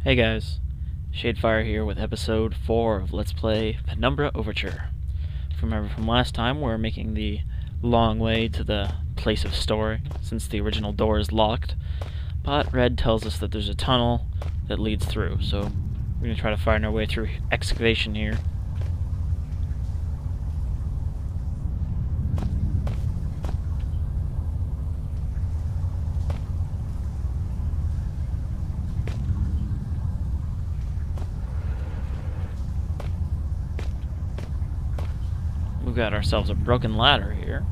Hey guys, Shadefyre here with episode 4 of Let's Play Penumbra Overture. If you remember from last time, we're making the long way to the place of story, since the original door is locked, but Red tells us that there's a tunnel that leads through, so we're going to try to find our way through excavation here. We've got ourselves a broken ladder here.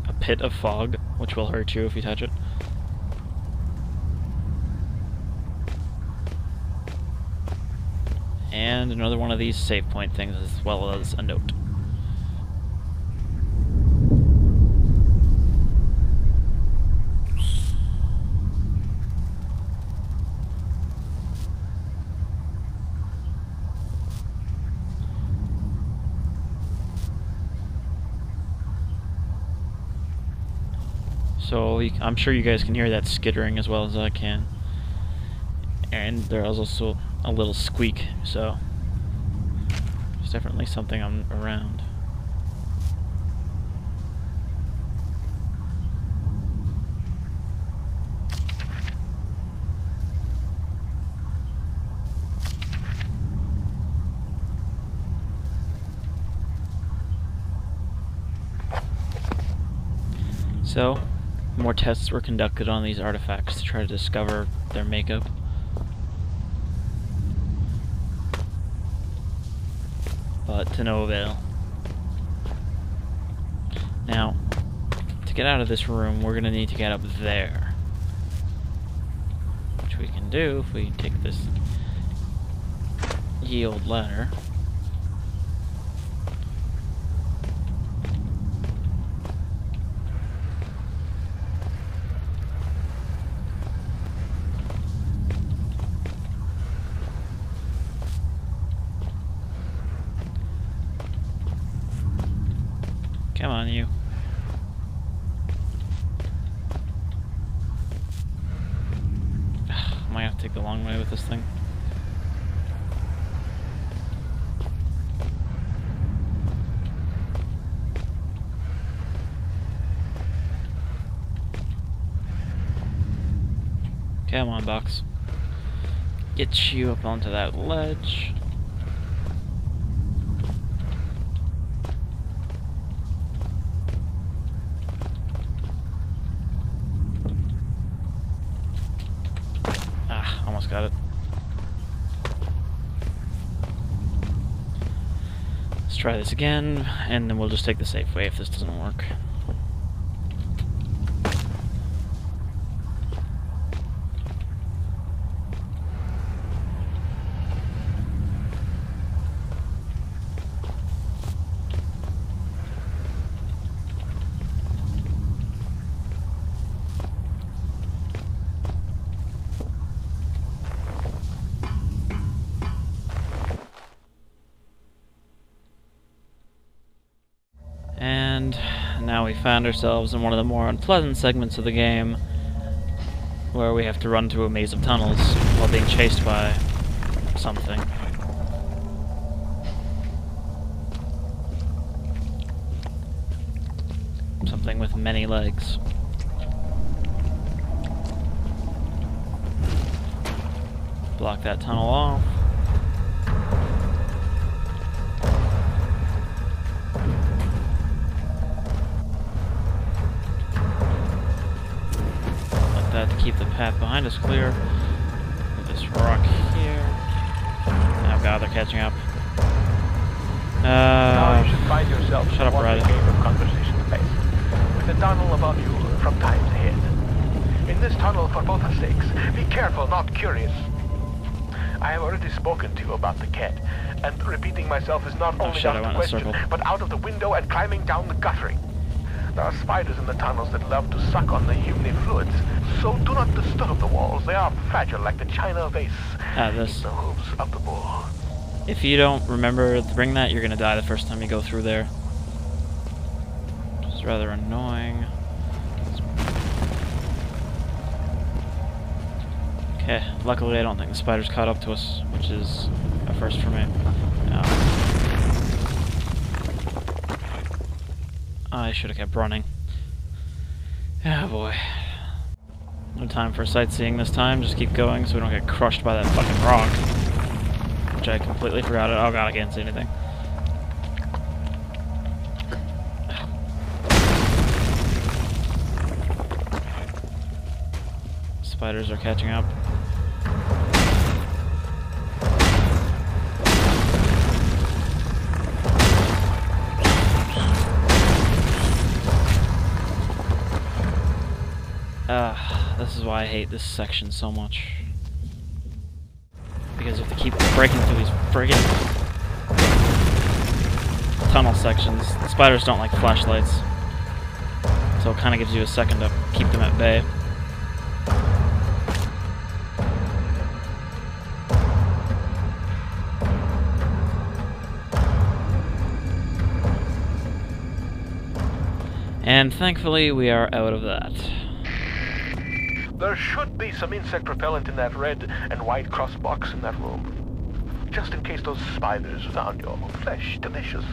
A pit of fog, which will hurt you if you touch it. And another one of these save point things, as well as a note. So I'm sure you guys can hear that skittering as well as I can. And there's also a little squeak, so there's definitely something around. So, more tests were conducted on these artifacts to try to discover their makeup. But to no avail. Now, to get out of this room, we're going to need to get up there. Which we can do if we take this ye old ladder. Come on, you. Might have to take the long way with this thing. Come on, box. Get you up onto that ledge. Almost got it. Let's try this again, and then we'll just take the safe way if this doesn't work. And now we found ourselves in one of the more unpleasant segments of the game, where we have to run through a maze of tunnels while being chased by something. Something with many legs. Block that tunnel off. To keep the path behind us clear. With this rock here. Oh god, they're catching up. Now you should find yourself shut up, Red. game of conversation space, with a tunnel above you from times ahead. In this tunnel, for both our sakes, be careful, not curious. I have already spoken to you about the cat, and repeating myself is not only out of the question, but out of the window and climbing down the guttering. There are spiders in the tunnels that love to suck on the humid fluids, so do not disturb the walls. They are fragile like the china vase in the hooves of the bull. If you don't remember to bring that, you're gonna die the first time you go through there. Just rather annoying. Okay, luckily I don't think the spider's caught up to us, which is a first for me. I should have kept running. Oh boy. No time for sightseeing this time, just keep going so we don't get crushed by that fucking rock. Which I completely forgot it. Oh god, I can't see anything. Spiders are catching up. This is why I hate this section so much. Because you have to keep breaking through these friggin' tunnel sections. The spiders don't like flashlights, so it kind of gives you a second to keep them at bay. And thankfully, we are out of that. There should be some insect repellent in that red and white cross box in that room. Just in case those spiders found your flesh delicious.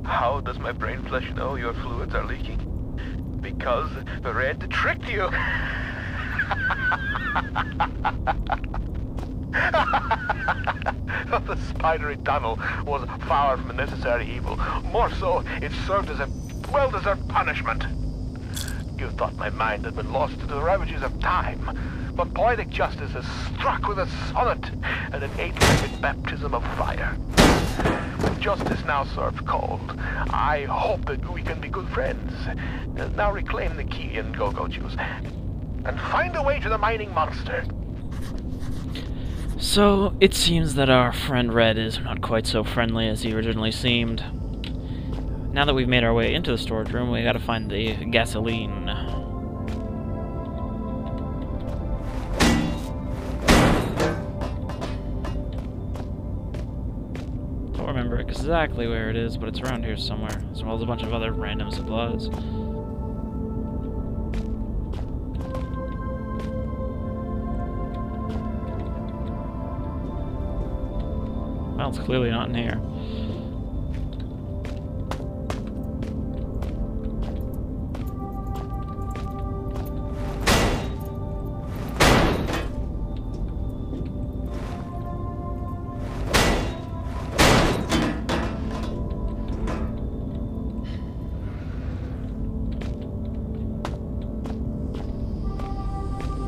How does my brain flesh know your fluids are leaking? Because the red tricked you! The spidery tunnel was far from a necessary evil. More so, it served as a well-deserved punishment. You thought my mind had been lost to the ravages of time, but poetic justice has struck with a sonnet and an eight-legged baptism of fire. With justice now served cold, I hope that we can be good friends. Now reclaim the key and go-go juice, and find a way to the mining monster. So, it seems that our friend Red is not quite so friendly as he originally seemed. Now that we've made our way into the storage room, we gotta find the gasoline. Don't remember exactly where it is, but it's around here somewhere, as well as a bunch of other random supplies. Well, it's clearly not in here.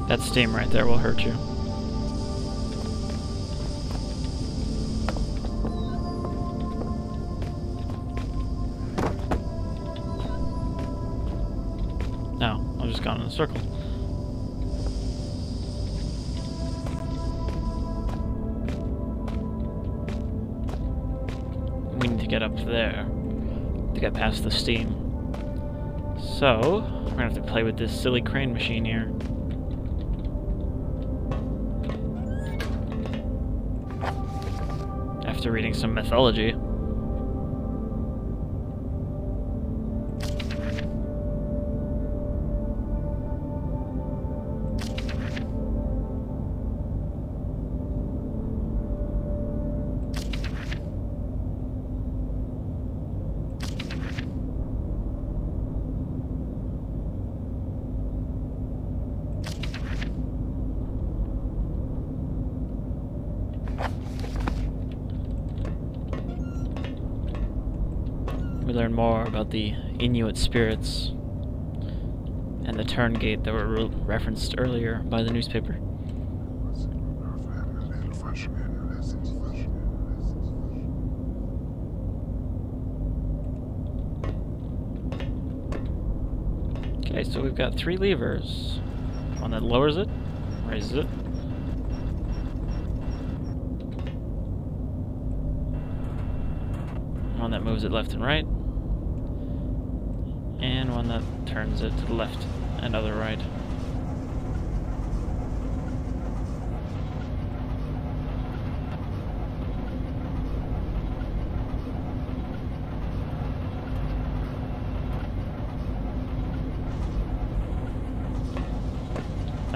That steam right there will hurt you. No, I've just gone in a circle. We need to get up there to get past the steam. So, we're gonna have to play with this silly crane machine here. After reading some mythology. We learn more about the Inuit spirits and the turn gate that were referenced earlier by the newspaper. Okay, so we've got 3 levers. One that lowers it, raises it. One that moves it left and right. And one that turns it to the left and other right.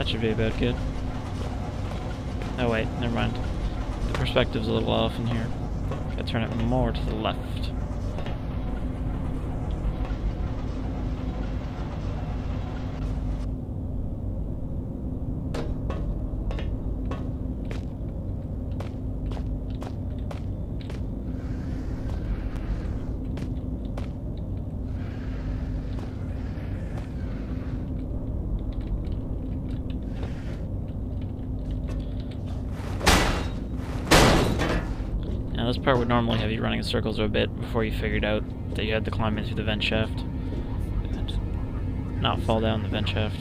That should be about good. Oh wait, never mind. The perspective's a little off in here. Gotta turn it more to the left. Now this part would normally have you running in circles a bit before you figured out that you had to climb in through the vent shaft. And not fall down the vent shaft.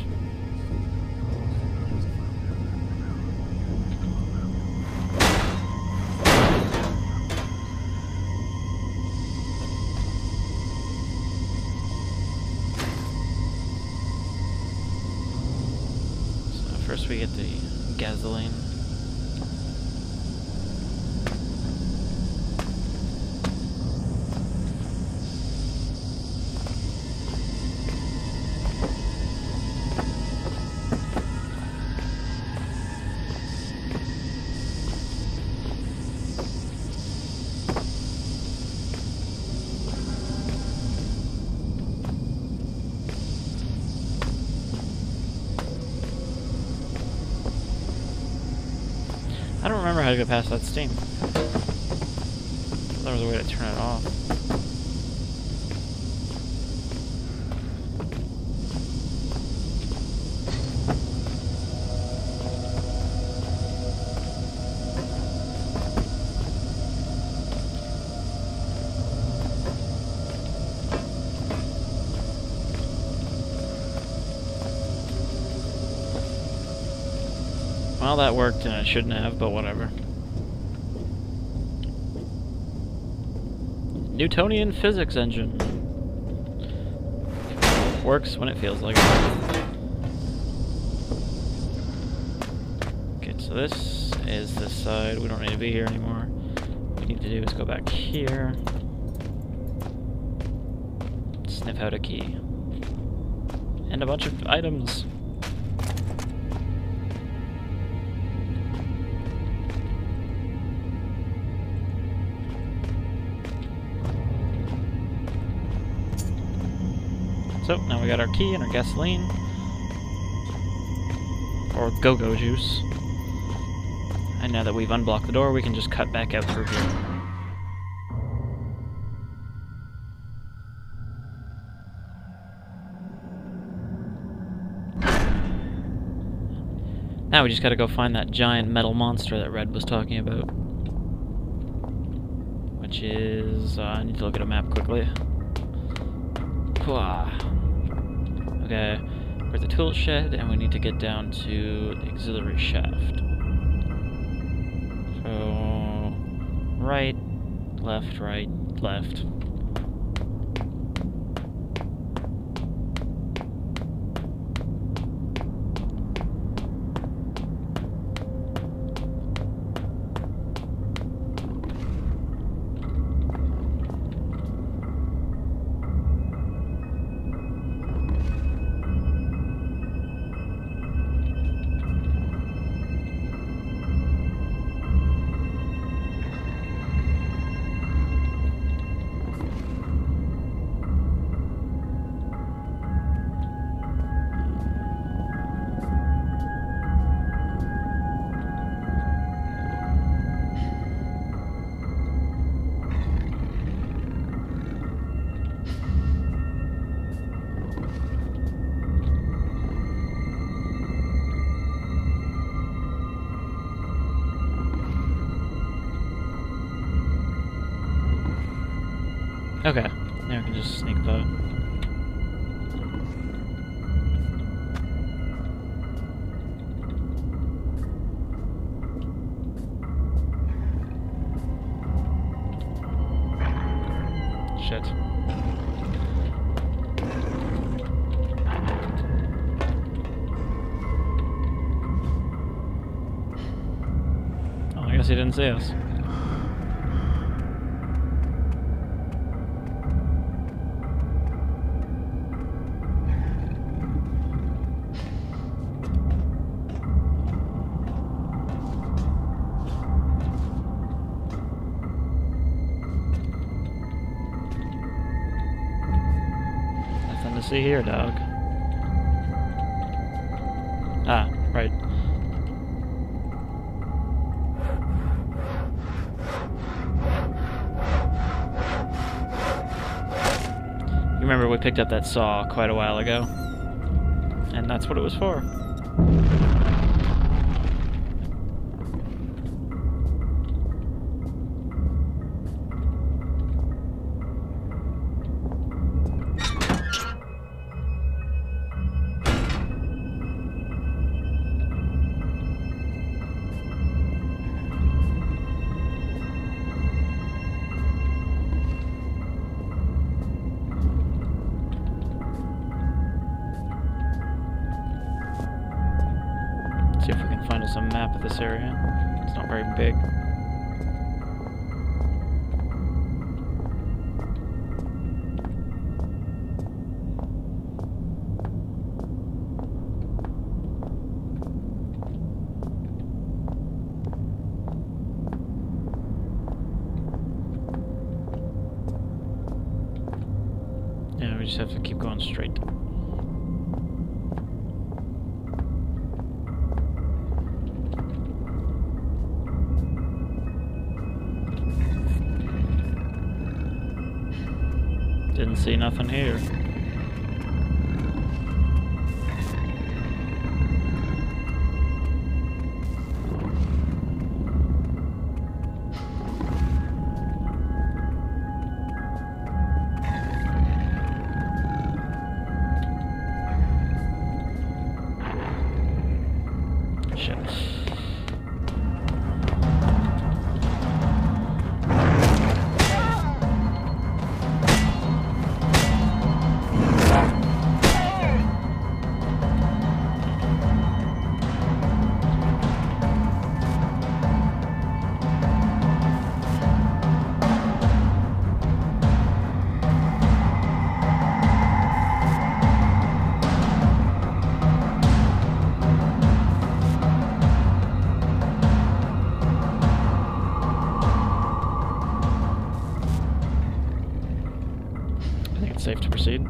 So first we get the gasoline. I don't remember how to get past that steam. There was a way to turn it off. Well, that worked and it shouldn't have, but whatever. Newtonian physics engine. Works when it feels like it. Okay, so this is this side. We don't need to be here anymore. What we need to do is go back here. Sniff out a key. And a bunch of items. So, now we got our key and our gasoline. Or go-go juice. And now that we've unblocked the door, we can just cut back out through here. Now we just gotta go find that giant metal monster that Red was talking about. Which is... I need to look at a map quickly. Okay, we're at the tool shed, and we need to get down to the auxiliary shaft. So, right, left, left. Okay, now we can just sneak by. Shit. Oh, I guess he didn't see us. to see here, dog. Ah, right. You remember we picked up that saw quite a while ago? And that's what it was for. See if we can find us a map of this area. It's not very big. Yeah, we just have to keep going straight. Didn't see nothing here. Shit. I think it's safe to proceed.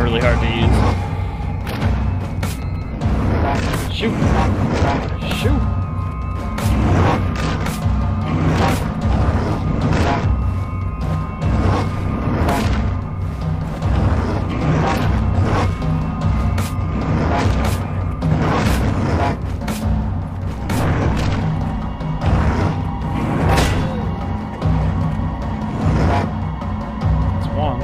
Really hard to use. Shoot! Shoot! That's one.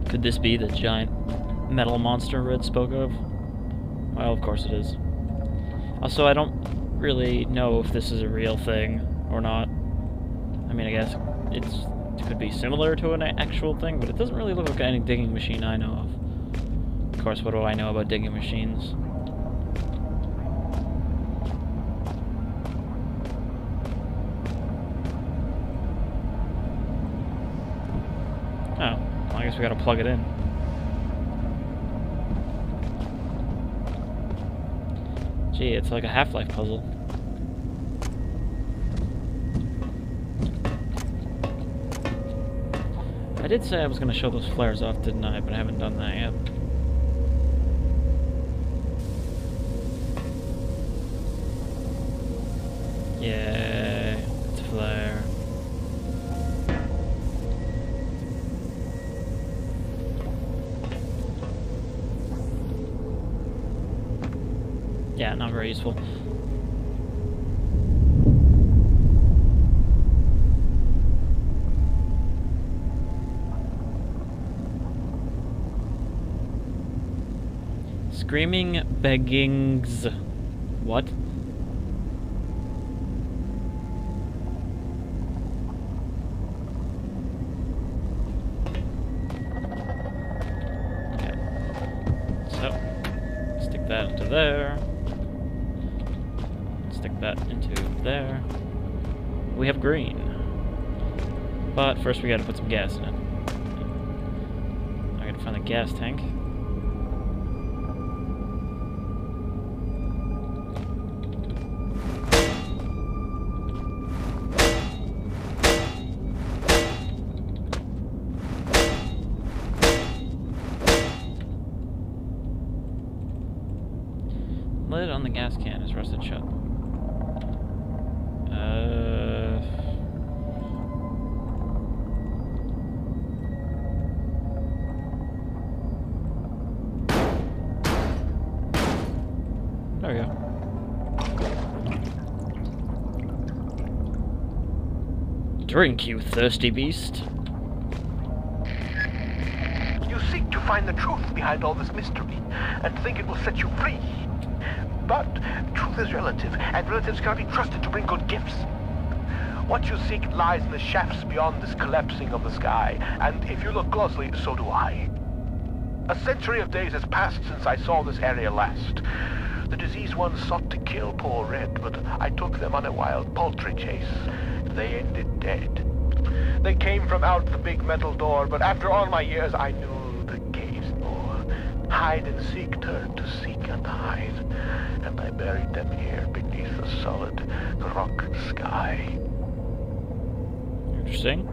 Could this be the giant metal monster Red spoke of? Well, of course it is. Also, I don't really know if this is a real thing or not. I mean, I guess it could be similar to an actual thing, but it doesn't really look like any digging machine I know of. Of course, what do I know about digging machines? Oh, well, I guess we gotta plug it in. Gee, it's like a Half-Life puzzle. I did say I was going to show those flares off, didn't I? But I haven't done that yet. Yeah, it's a flare. Yeah, not very useful. Screaming beggings. What? Okay. So, stick that into there. Stick that into there. We have green. But first we gotta put some gas in it. I gotta find the gas tank. Lid on the gas can is rusted shut. There we go. Drink, you thirsty beast. You seek to find the truth behind all this mystery, and think it will set you free. But truth is relative, and relatives cannot be trusted to bring good gifts. What you seek lies in the shafts beyond this collapsing of the sky, and if you look closely, so do I. A century of days has passed since I saw this area last. The diseased ones sought to kill poor Red, but I took them on a wild poultry chase. They ended dead. They came from out the big metal door, but after all my years I knew the cave's door. Hide and seek turned to seek and hide, and I buried them here beneath the solid rock sky. Interesting.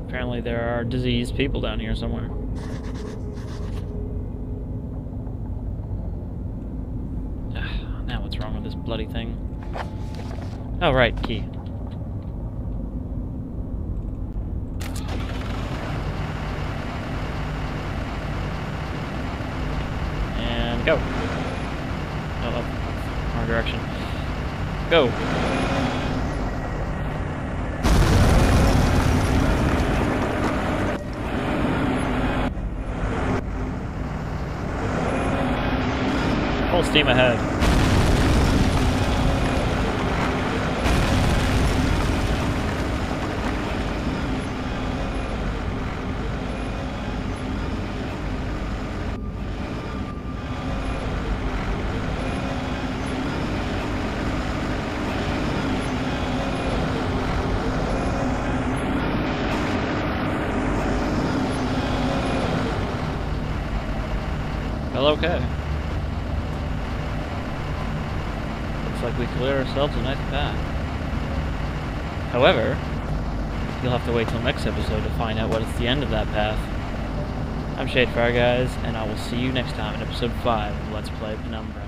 Apparently there are diseased people down here somewhere. Now what's wrong with this bloody thing? Oh, right, key. And go. Oh, wrong direction. Go. Full steam ahead. Well, okay. Looks like we cleared ourselves a nice path. However, you'll have to wait till next episode to find out what is the end of that path. I'm Shadefyre, guys, and I will see you next time in episode 5 of Let's Play Penumbra.